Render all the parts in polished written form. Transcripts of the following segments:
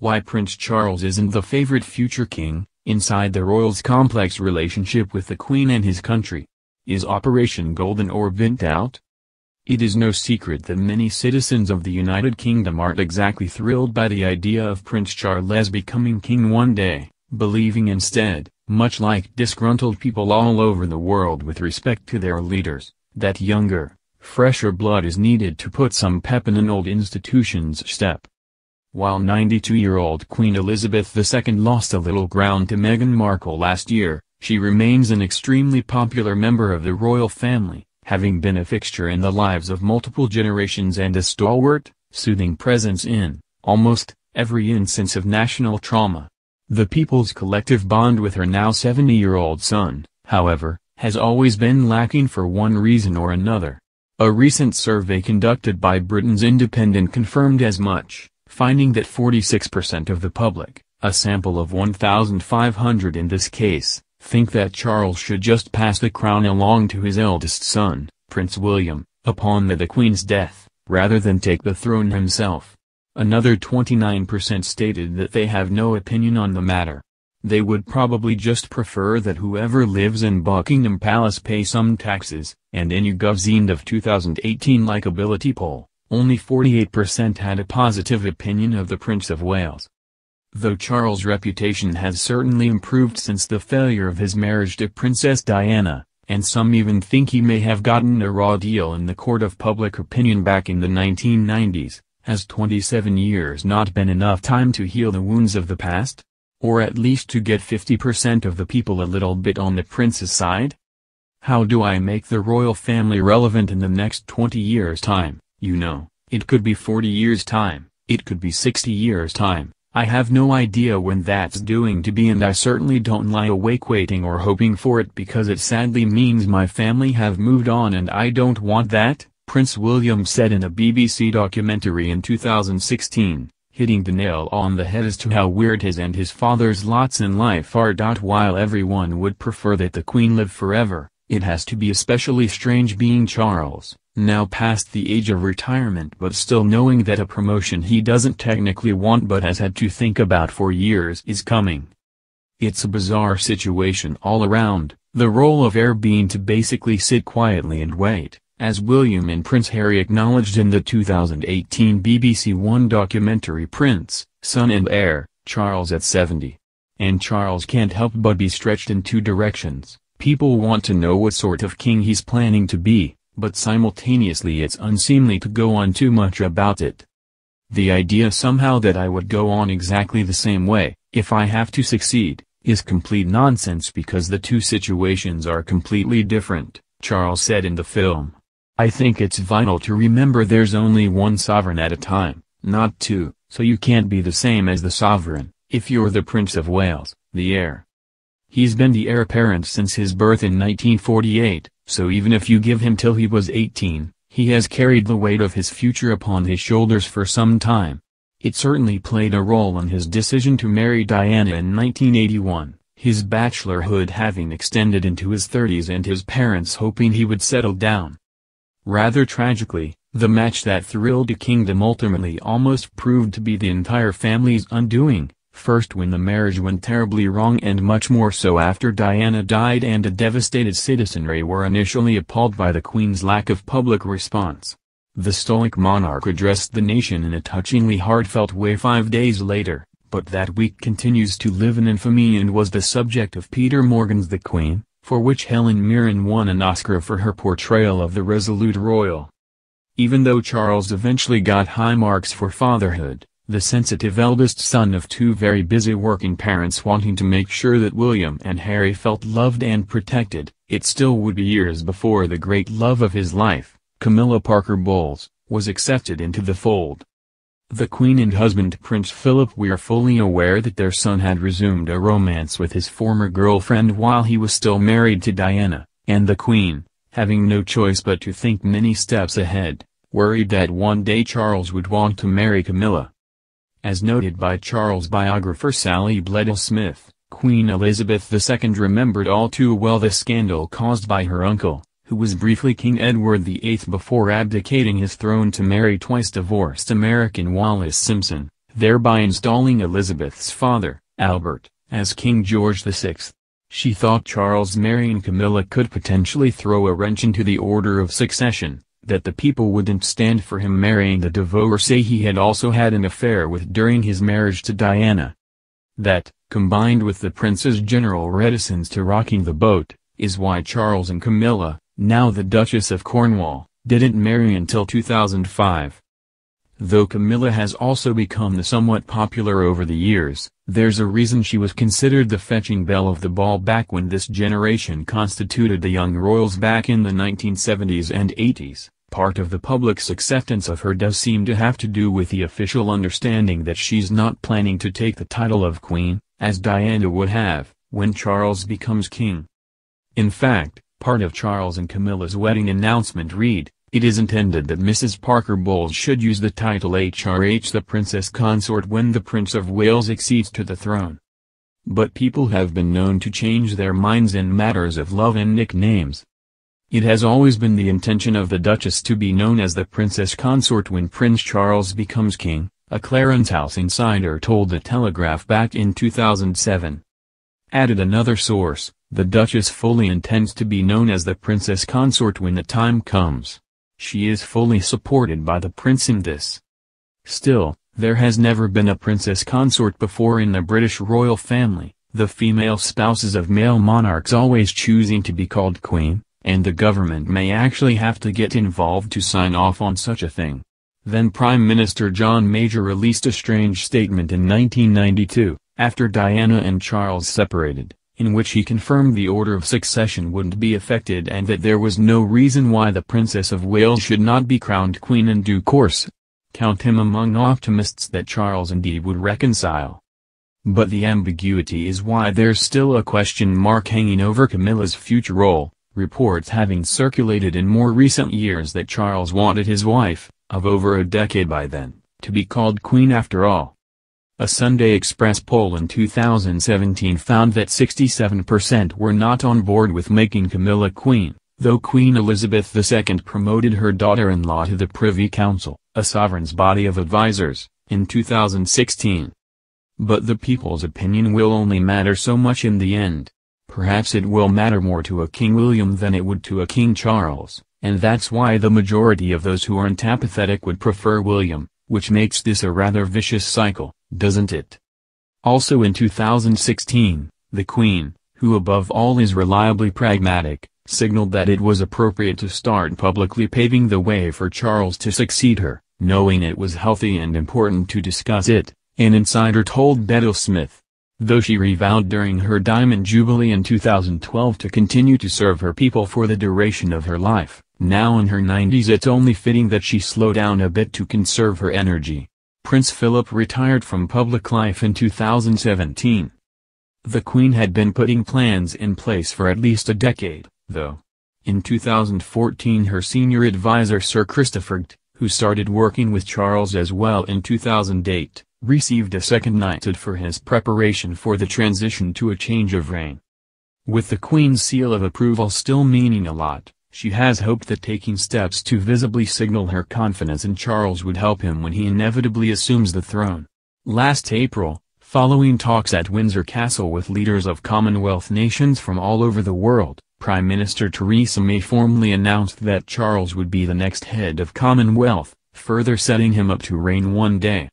Why Prince Charles isn't the favorite future king, inside the royals' complex relationship with the Queen and his country. Is Operation Golden Orb burnt out? It is no secret that many citizens of the United Kingdom aren't exactly thrilled by the idea of Prince Charles becoming king one day, believing instead, much like disgruntled people all over the world with respect to their leaders, that younger, fresher blood is needed to put some pep in an old institution's step. While 92-year-old Queen Elizabeth II lost a little ground to Meghan Markle last year, she remains an extremely popular member of the royal family, having been a fixture in the lives of multiple generations and a stalwart, soothing presence in, almost, every instance of national trauma. The people's collective bond with her now 70-year-old son, however, has always been lacking for one reason or another. A recent survey conducted by Britain's Independent confirmed as much, finding that 46% of the public, a sample of 1,500 in this case, think that Charles should just pass the crown along to his eldest son, Prince William, upon the Queen's death, rather than take the throne himself. Another 29% stated that they have no opinion on the matter. They would probably just prefer that whoever lives in Buckingham Palace pay some taxes, and in YouGov's end of 2018 likability poll, only 48% had a positive opinion of the Prince of Wales. Though Charles' reputation has certainly improved since the failure of his marriage to Princess Diana, and some even think he may have gotten a raw deal in the court of public opinion back in the 1990s, has 27 years not been enough time to heal the wounds of the past? Or at least to get 50% of the people a little bit on the prince's side? How do I make the royal family relevant in the next 20 years' time? You know, it could be 40 years' time, it could be 60 years' time. I have no idea when that's going to be, and I certainly don't lie awake waiting or hoping for it, because it sadly means my family have moved on and I don't want that, Prince William said in a BBC documentary in 2016, hitting the nail on the head as to how weird his and his father's lots in life are. While everyone would prefer that the Queen live forever, it has to be especially strange being Charles, now past the age of retirement but still knowing that a promotion he doesn't technically want but has had to think about for years is coming. It's a bizarre situation all around, the role of heir being to basically sit quietly and wait, as William and Prince Harry acknowledged in the 2018 BBC One documentary Prince, Son and Heir, Charles at 70. And Charles can't help but be stretched in two directions. People want to know what sort of king he's planning to be, but simultaneously it's unseemly to go on too much about it. The idea somehow that I would go on exactly the same way, if I have to succeed, is complete nonsense because the two situations are completely different, Charles said in the film. I think it's vital to remember there's only one sovereign at a time, not two, so you can't be the same as the sovereign, if you're the Prince of Wales, the heir. He's been the heir apparent since his birth in 1948, so even if you give him till he was 18, he has carried the weight of his future upon his shoulders for some time. It certainly played a role in his decision to marry Diana in 1981, his bachelorhood having extended into his 30s and his parents hoping he would settle down. Rather tragically, the match that thrilled the kingdom ultimately almost proved to be the entire family's undoing. First when the marriage went terribly wrong, and much more so after Diana died and a devastated citizenry were initially appalled by the Queen's lack of public response. The stoic monarch addressed the nation in a touchingly heartfelt way 5 days later, but that week continues to live in infamy and was the subject of Peter Morgan's The Queen, for which Helen Mirren won an Oscar for her portrayal of the resolute royal. Even though Charles eventually got high marks for fatherhood, the sensitive eldest son of two very busy working parents wanting to make sure that William and Harry felt loved and protected, it still would be years before the great love of his life, Camilla Parker Bowles, was accepted into the fold. The Queen and husband Prince Philip were fully aware that their son had resumed a romance with his former girlfriend while he was still married to Diana, and the Queen, having no choice but to think many steps ahead, worried that one day Charles would want to marry Camilla. As noted by Charles biographer Sally Bledel-Smith, Queen Elizabeth II remembered all too well the scandal caused by her uncle, who was briefly King Edward VIII before abdicating his throne to marry twice-divorced American Wallis Simpson, thereby installing Elizabeth's father, Albert, as King George VI. She thought Charles marrying Camilla could potentially throw a wrench into the order of succession, that the people wouldn't stand for him marrying the divorcee he had also had an affair with during his marriage to Diana. That, combined with the prince's general reticence to rocking the boat, is why Charles and Camilla, now the Duchess of Cornwall, didn't marry until 2005. Though Camilla has also become somewhat popular over the years, there's a reason she was considered the fetching belle of the ball back when this generation constituted the young royals back in the 1970s and 80s. Part of the public's acceptance of her does seem to have to do with the official understanding that she's not planning to take the title of queen, as Diana would have, when Charles becomes king. In fact, part of Charles and Camilla's wedding announcement read, "It is intended that Mrs. Parker Bowles should use the title HRH the Princess Consort when the Prince of Wales accedes to the throne." But people have been known to change their minds in matters of love and nicknames. It has always been the intention of the Duchess to be known as the Princess Consort when Prince Charles becomes king, a Clarence House insider told The Telegraph back in 2007. Added another source, the Duchess fully intends to be known as the Princess Consort when the time comes. She is fully supported by the prince in this. Still, there has never been a princess consort before in the British royal family, the female spouses of male monarchs always choosing to be called queen, and the government may actually have to get involved to sign off on such a thing. Then Prime Minister John Major released a strange statement in 1992, after Diana and Charles separated, in which he confirmed the order of succession wouldn't be affected and that there was no reason why the Princess of Wales should not be crowned queen in due course. Count him among optimists that Charles indeed would reconcile. But the ambiguity is why there's still a question mark hanging over Camilla's future role, reports having circulated in more recent years that Charles wanted his wife, of over a decade by then, to be called queen after all. A Sunday Express poll in 2017 found that 67% were not on board with making Camilla queen, though Queen Elizabeth II promoted her daughter-in-law to the Privy Council, a sovereign's body of advisors, in 2016. But the people's opinion will only matter so much in the end. Perhaps it will matter more to a King William than it would to a King Charles, and that's why the majority of those who aren't apathetic would prefer William, which makes this a rather vicious cycle, doesn't it? Also in 2016, the Queen, who above all is reliably pragmatic, signaled that it was appropriate to start publicly paving the way for Charles to succeed her, knowing it was healthy and important to discuss it, an insider told Bedell Smith. Though she revowed during her Diamond Jubilee in 2012 to continue to serve her people for the duration of her life, now in her 90s it's only fitting that she slow down a bit to conserve her energy. Prince Philip retired from public life in 2017. The Queen had been putting plans in place for at least a decade, though. In 2014 her senior advisor Sir Christopher Gt, who started working with Charles as well in 2008, received a second knighthood for his preparation for the transition to a change of reign. With the Queen's seal of approval still meaning a lot, she has hoped that taking steps to visibly signal her confidence in Charles would help him when he inevitably assumes the throne. Last April, following talks at Windsor Castle with leaders of Commonwealth nations from all over the world, Prime Minister Theresa May formally announced that Charles would be the next head of Commonwealth, further setting him up to reign one day.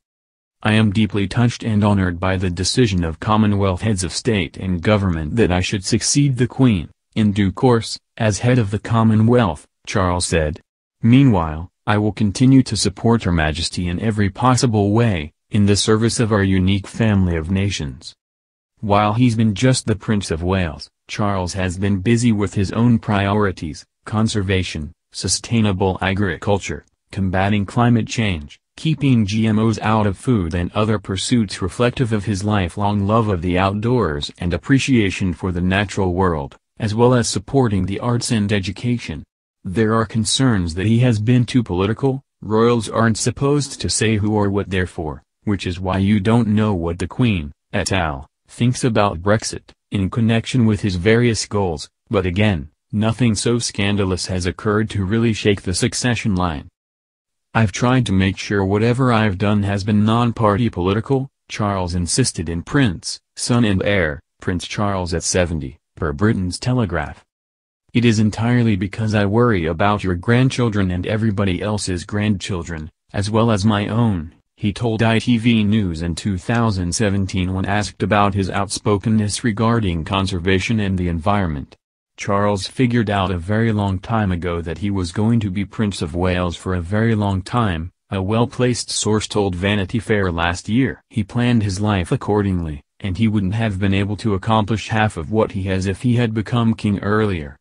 "I am deeply touched and honored by the decision of Commonwealth heads of state and government that I should succeed the Queen, in due course, as head of the Commonwealth," Charles said. "Meanwhile, I will continue to support Her Majesty in every possible way, in the service of our unique family of nations." While he's been just the Prince of Wales, Charles has been busy with his own priorities: conservation, sustainable agriculture, combating climate change, keeping GMOs out of food and other pursuits reflective of his lifelong love of the outdoors and appreciation for the natural world, as well as supporting the arts and education. There are concerns that he has been too political. Royals aren't supposed to say who or what they're for, which is why you don't know what the Queen, et al., thinks about Brexit, in connection with his various goals, but again, nothing so scandalous has occurred to really shake the succession line. I've tried to make sure whatever I've done has been non-party political, Charles insisted in Prince, Son and Heir, Prince Charles at 70, per Britain's Telegraph. It is entirely because I worry about your grandchildren and everybody else's grandchildren, as well as my own, he told ITV News in 2017 when asked about his outspokenness regarding conservation and the environment. Charles figured out a very long time ago that he was going to be Prince of Wales for a very long time, a well-placed source told Vanity Fair last year. He planned his life accordingly, and he wouldn't have been able to accomplish half of what he has if he had become king earlier.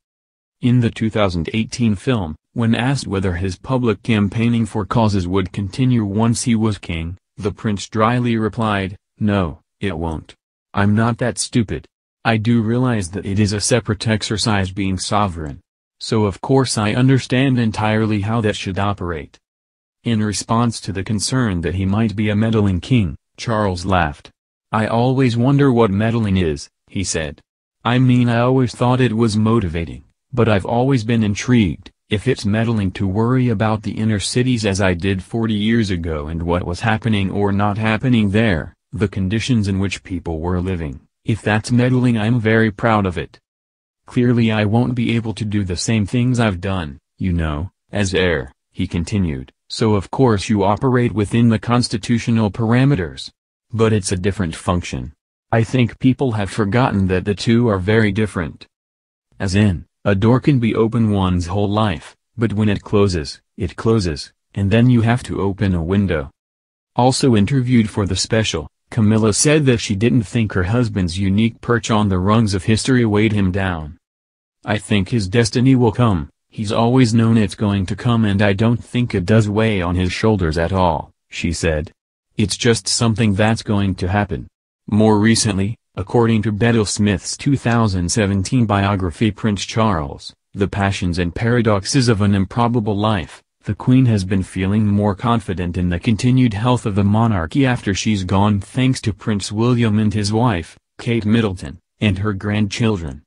In the 2018 film, when asked whether his public campaigning for causes would continue once he was king, the prince dryly replied, "No, it won't. I'm not that stupid. I do realize that it is a separate exercise being sovereign. So of course I understand entirely how that should operate." In response to the concern that he might be a meddling king, Charles laughed. "I always wonder what meddling is," he said. "I mean, I always thought it was motivating, but I've always been intrigued, if it's meddling to worry about the inner cities as I did 40 years ago and what was happening or not happening there, the conditions in which people were living. If that's meddling, I'm very proud of it. Clearly I won't be able to do the same things I've done, as heir," he continued, "so of course you operate within the constitutional parameters. But it's a different function. I think people have forgotten that the two are very different. As in, a door can be open one's whole life, but when it closes, and then you have to open a window." Also interviewed for the special, Camilla said that she didn't think her husband's unique perch on the rungs of history weighed him down. "I think his destiny will come, he's always known it's going to come, and I don't think it does weigh on his shoulders at all," she said. "It's just something that's going to happen." More recently, according to Bedell Smith's 2017 biography Prince Charles, The Passions and Paradoxes of an Improbable Life, the Queen has been feeling more confident in the continued health of the monarchy after she's gone, thanks to Prince William and his wife, Kate Middleton, and her grandchildren.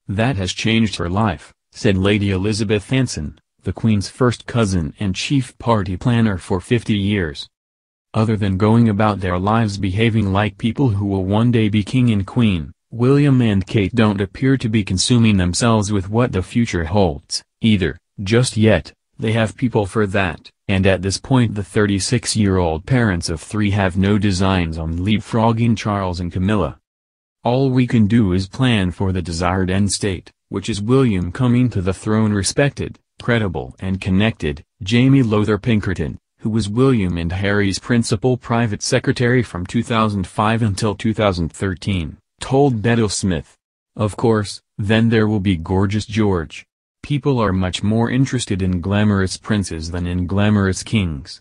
"That has changed her life," said Lady Elizabeth Anson, the Queen's first cousin and chief party planner for 50 years. "Other than going about their lives behaving like people who will one day be king and queen, William and Kate don't appear to be consuming themselves with what the future holds, either, just yet. They have people for that, and at this point the 36-year-old parents of three have no designs on leapfrogging Charles and Camilla. All we can do is plan for the desired end state, which is William coming to the throne." Respected, credible and connected, Jamie Lowther Pinkerton, who was William and Harry's principal private secretary from 2005 until 2013, told Bedell Smith. "Of course, then there will be Gorgeous George. People are much more interested in glamorous princes than in glamorous kings.